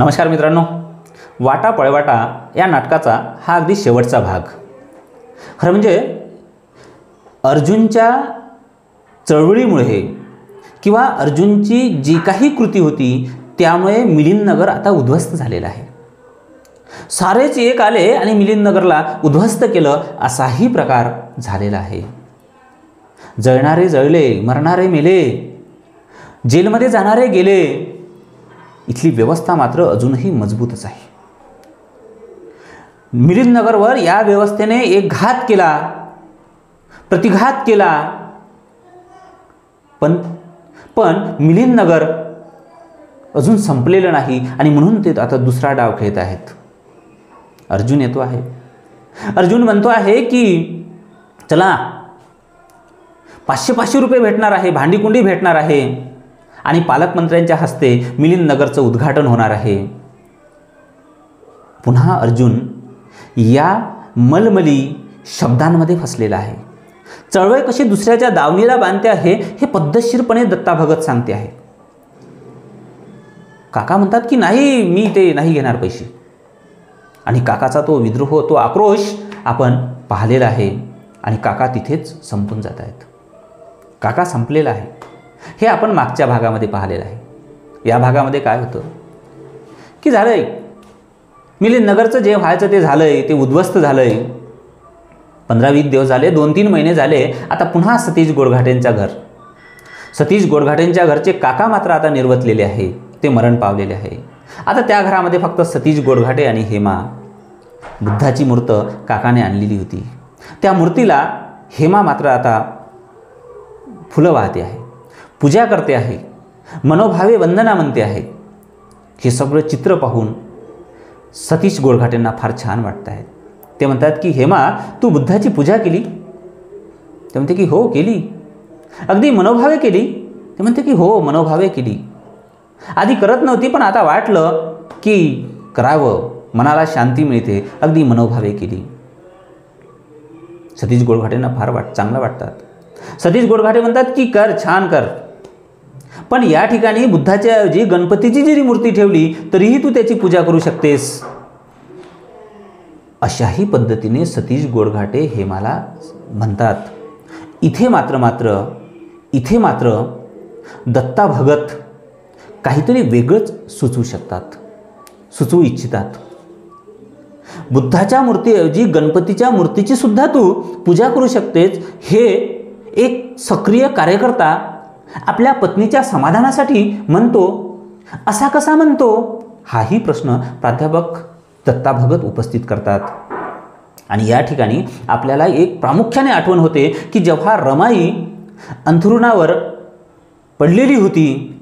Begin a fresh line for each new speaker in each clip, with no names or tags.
नमस्कार मित्रांनो, वाटा पळवाटा या नाटकाचा हा अगदी शेवटचा भाग. खरं म्हणजे अर्जुनच्या चळवळीमुळे किंवा अर्जुनची जी काही कृती होती त्यामुळे मिलिंदनगर आता उद्ध्वस्त झालेलं आहे. सारेच एक आले आणि मिलिंदनगरला उद्ध्वस्त केलं असाही प्रकार झालेला आहे. जळणारे जळले, मरणारे मेले, जेलमध्ये जाणारे गेले. इथली व्यवस्था मात्र अजूनही मजबूतच आहे. मिलिंदनगरवर या व्यवस्थेने एक घात केला, प्रतिघात केला, पण मिलिंदनगर अजून संपलेलं नाही आणि म्हणून ते आता दुसरा डाव खेळत आहेत. अर्जुन येतो आहे. अर्जुन म्हणतो आहे की चला 500-500 रुपये भेटणार आहे, भांडीकुंडी भेटणार आहे आणि पालकमंत्र्यांच्या हस्ते मिलिंदनगरचं उद्घाटन होणार आहे. पुन्हा अर्जुन या मलमली शब्दांमध्ये फसलेला आहे. चळवळ कशी दुसऱ्याच्या दावणीला बांधते आहे हे पद्धतशीरपणे दत्ता भगत सांगते आहे. काका म्हणतात की नाही, मी ते नाही घेणार पैसे, आणि काकाचा तो विद्रोह, तो आक्रोश आपण पाहिलेला आहे आणि काका तिथेच संपून जात आहेत. काका संपलेला आहे हे आपण मागच्या भागामध्ये पाहिलेलं आहे. या भागामध्ये काय होतं की झालंय, मिलिंदनगरचं जे व्हायचं ते झालंय, ते उद्ध्वस्त झालंय. 15-20 दिवस झाले, 2-3 महिने झाले. आता पुन्हा सतीश गोडघाटेंच्या घरचे काका मात्र आता निर्वतलेले आहे, ते मरण पावलेले आहे. आता त्या घरामध्ये फक्त सतीश गोडघाटे आणि हेमा. बुद्धाची मूर्त काकाने आणलेली होती, त्या मूर्तीला हेमा मात्र आता फुलं वाहते आहे, पूजा करते आहे, मनोभावे वंदना म्हणते आहे. हे सगळं चित्र पाहून सतीश गोडघाटेंना फार छान वाटत आहे. ते म्हणतात की हेमा, तू बुद्धाची पूजा केली? ते म्हणते की हो केली. अगदी मनोभावे केली? ते म्हणते की हो मनोभावे केली. आधी करत नव्हती, पण आता वाटलं की करावं, मनाला शांती मिळते, अगदी मनोभावे केली. सतीश गोडघाटेंना फार चांगलं वाटतात. सतीश गोडघाटे म्हणतात की कर, छान कर, पण या ठिकाणी बुद्धाच्या ऐवजी गणपतीची जरी मूर्ती ठेवली तरीही तू त्याची पूजा करू शकतेस. अशाही पद्धतीने सतीश गोडघाटे हेमाला म्हणतात. इथे मात्र दत्ता भगत काहीतरी वेगळंच सुचवू इच्छितात. बुद्धाच्या मूर्तीऐवजी गणपतीच्या मूर्तीची सुद्धा तू पूजा करू शकतेस. हे एक सक्रिय कार्यकर्ता आपल्या पत्नीच्या समाधानासाठी म्हणतो, असा कसा म्हणतो? हाही प्रश्न प्राध्यापक दत्ता भगत उपस्थित करतात. आणि या ठिकाणी आपल्याला एक प्रामुख्याने आठवण होते की जेव्हा रमाई अंथरुणावर पडलेली होती,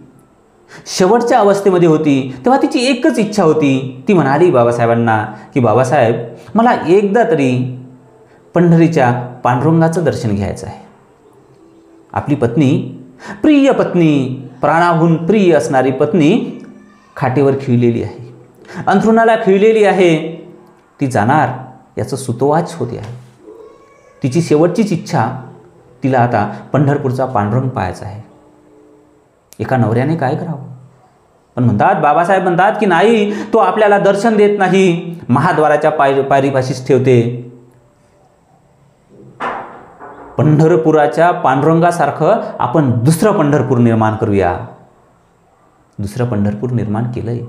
शेवटच्या अवस्थेमध्ये होती, तेव्हा तिची एकच इच्छा होती. ती म्हणाली बाबासाहेबांना की बाबासाहेब, मला एकदा तरी पंढरीच्या पांडुरंगाचं दर्शन घ्यायचं आहे. आपली पत्नी, प्रिय पत्नी, प्राणाहून प्रिय असणारी पत्नी खाटेवर खिळलेली आहे, अंथरुणाला खिळलेली आहे. ती जाणार याचं सुतोवाच होते आहे. तिची शेवटचीच इच्छा, तिला आता पंढरपूरचा पांडुरंग पाहायचा आहे. एका नवऱ्याने काय करावं? पण बाबासाहेब म्हणतात की नाही, तो आपल्याला दर्शन देत नाही, महाद्वाराच्या पायरीपाशीच ठेवते. पंढरपुराच्या पांडुरंगासारखं आपण दुसरं पंढरपूर निर्माण करूया. दुसरं पंढरपूर निर्माण केलंय.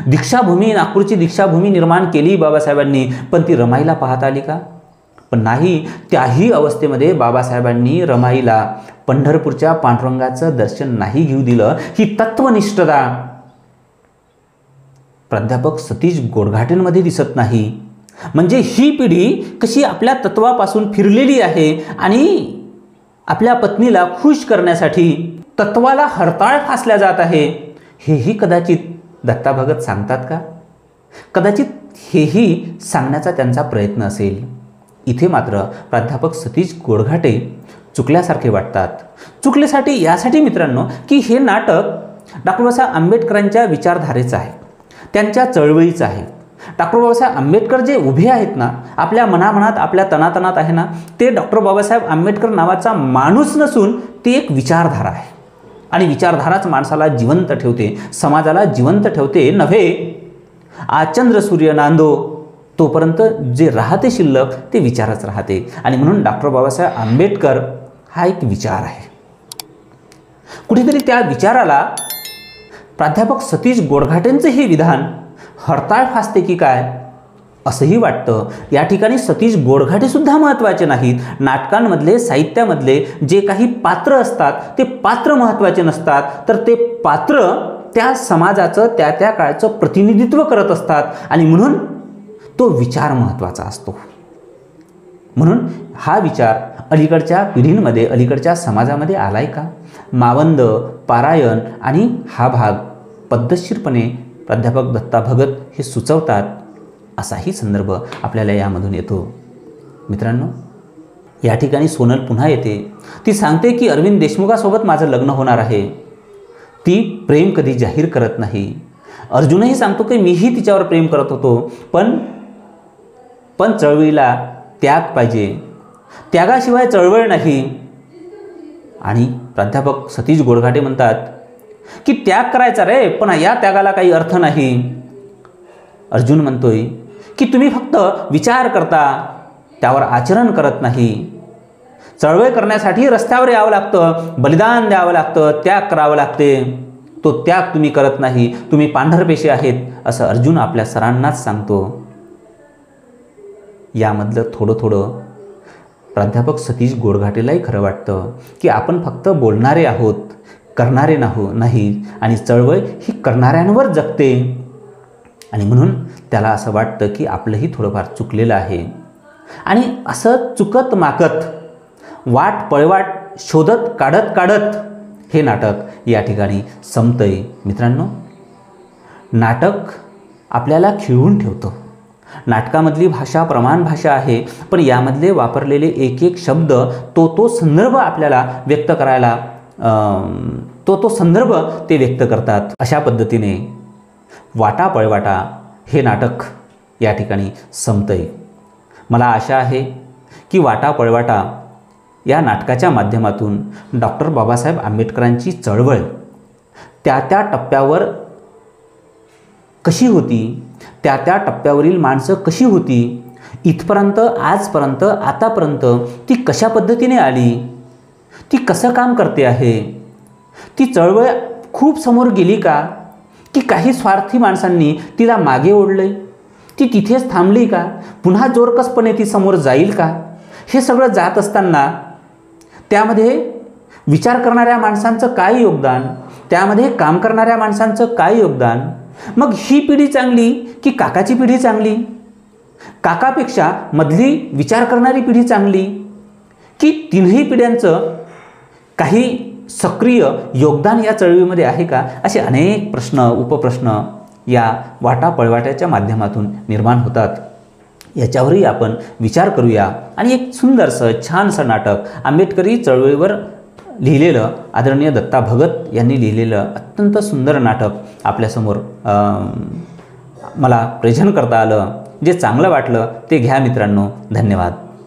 दीक्षाभूमी, नागपूरची दीक्षाभूमी निर्माण केली बाबासाहेबांनी, पण ती रमाईला पाहता आली का? पण नाही. त्याही अवस्थेमध्ये बाबासाहेबांनी रमाईला पंढरपूरच्या पांडुरंगाचं दर्शन नाही घेऊ दिलं. ही तत्वनिष्ठता प्राध्यापक सतीश गोडघाटेंमध्ये दिसत नाही. म्हणजे ही पिढी कशी आपल्या तत्वापासून फिरलेली आहे आणि आपल्या पत्नीला खुश करण्यासाठी तत्वाला हरताळ फासल्या जात आहे. हेही कदाचित दत्ता भगत सांगतात का? कदाचित हेही सांगण्याचा त्यांचा प्रयत्न असेल. इथे मात्र प्राध्यापक सतीश गोडघाटे चुकल्यासारखे वाटतात. चुकल्यासाठी यासाठी मित्रांनो की हे नाटक डॉक्टर बाबासाहेब आंबेडकरांच्या विचारधारेचं आहे, त्यांच्या चळवळीचं आहे. डॉक्टर बाबासाहेब आंबेडकर जे उभे आहेत ना, आपल्या मनामनात, आपल्या तनातनात आहे ना, ते डॉक्टर बाबासाहेब आंबेडकर नावाचा माणूस नसून ती एक विचारधारा आहे. आणि विचारधाराच माणसाला जिवंत ठेवते, समाजाला जिवंत ठेवते नव्हे. आज चंद्र सूर्य नांदो तोपर्यंत जे राहते शिल्लक ते विचारच राहते. आणि म्हणून डॉक्टर बाबासाहेब आंबेडकर हा एक विचार आहे. कुठेतरी त्या विचाराला प्राध्यापक सतीश गोडघाटेंचं हे विधान हरताळ फासते की काय असंही वाटतं. या ठिकाणी सतीश गोडघाटे सुद्धा महत्त्वाचे नाहीत. नाटकांमधले, साहित्यामधले जे काही पात्र असतात ते पात्र महत्त्वाचे नसतात, तर ते पात्र त्या समाजाचं त्या त्या काळचं प्रतिनिधित्व करत असतात. आणि म्हणून तो विचार महत्त्वाचा असतो. म्हणून हा विचार अलीकडच्या पिढींमध्ये, अलीकडच्या समाजामध्ये आलाय का? मावंद, पारायण आणि हा भाग पद्धतशीरपणे प्राध्यापक दत्ता भगत हे सुचवतात, असाही संदर्भ आपल्याला यामधून येतो. मित्रांनो, या ठिकाणी सोनल पुन्हा येते. ती सांगते की अरविंद देशमुखासोबत माझं लग्न होणार आहे. ती प्रेम कधी जाहीर करत नाही. अर्जुनही सांगतो की मीही तिच्यावर प्रेम करत होतो, पण चळवळीला त्याग पाहिजे, त्यागाशिवाय चळवळ नाही. आणि प्राध्यापक सतीश गोडघाटे म्हणतात की त्याग करायचा रे, पण या त्यागाला काही अर्थ नाही. अर्जुन म्हणतोय की तुम्ही फक्त विचार करता, त्यावर आचरण करत नाही. चळवळ करण्यासाठी रस्त्यावर यावं लागतं, बलिदान द्यावं लागतं, त्याग करावं लागते. तो त्याग तुम्ही करत नाही, तुम्ही पांढरपेशी आहेत, असं अर्जुन आपल्या सरांनाच सांगतो. यामधलं थोडं थोडं प्राध्यापक सतीश गोडघाटेलाही खरं वाटतं की आपण फक्त बोलणारे आहोत, करणारे नाही. आणि चळवळ ही करणाऱ्यांवर जगते. आणि म्हणून त्याला असं वाटतं की आपलंही थोडंफार चुकलेलं आहे. आणि असं चुकत माकत, वाट पळवाट शोधत काढत हे नाटक या ठिकाणी संपतंय. मित्रांनो, नाटक आपल्याला खिळवून ठेवतं. नाटकामधली भाषा प्रमाण भाषा आहे, पण यामधले वापरलेले एक एक शब्द तो संदर्भ आपल्याला व्यक्त करायला तो संदर्भ ते व्यक्त करतात. अशा पद्धतीने वाटा पळवाटा हे नाटक या ठिकाणी संपतंय. मला आशा आहे की वाटा पळवाटा या नाटकाच्या माध्यमातून डॉक्टर बाबासाहेब आंबेडकरांची चळवळ त्या त्या टप्प्यावर कशी होती, त्या त्या टप्प्यावरील माणसं कशी होती, इथपर्यंत, आजपर्यंत, आतापर्यंत ती कशा पद्धतीने आली, ती कसं काम करते आहे, ती चळवळ खूप समोर गेली का, की काही स्वार्थी माणसांनी तिला मागे ओढले, ती तिथेच थांबली का, पुन्हा जोरकसपणे ती समोर जाईल का, हे सगळं जात असताना त्यामध्ये विचार करणाऱ्या माणसांचं काय योगदान, त्यामध्ये काम करणाऱ्या माणसांचं काय योगदान. मग ही पिढी चांगली की काकाची पिढी चांगली, काकापेक्षा मधली विचार करणारी पिढी चांगली, की तिन्ही पिढ्यांचं काही सक्रिय योगदान या चळवळीमध्ये आहे का, असे अनेक प्रश्न, उपप्रश्न या वाटा पळवाट्याच्या माध्यमातून निर्माण होतात. याच्यावरही आपण विचार करूया. आणि एक सुंदरसं छानसं नाटक आंबेडकरी चळवळीवर लिहिलेलं, आदरणीय दत्ता भगत यांनी लिहिलेलं अत्यंत सुंदर नाटक आपल्यासमोर मला प्रेझेंट करता आलं. जे चांगलं वाटलं ते घ्या मित्रांनो. धन्यवाद.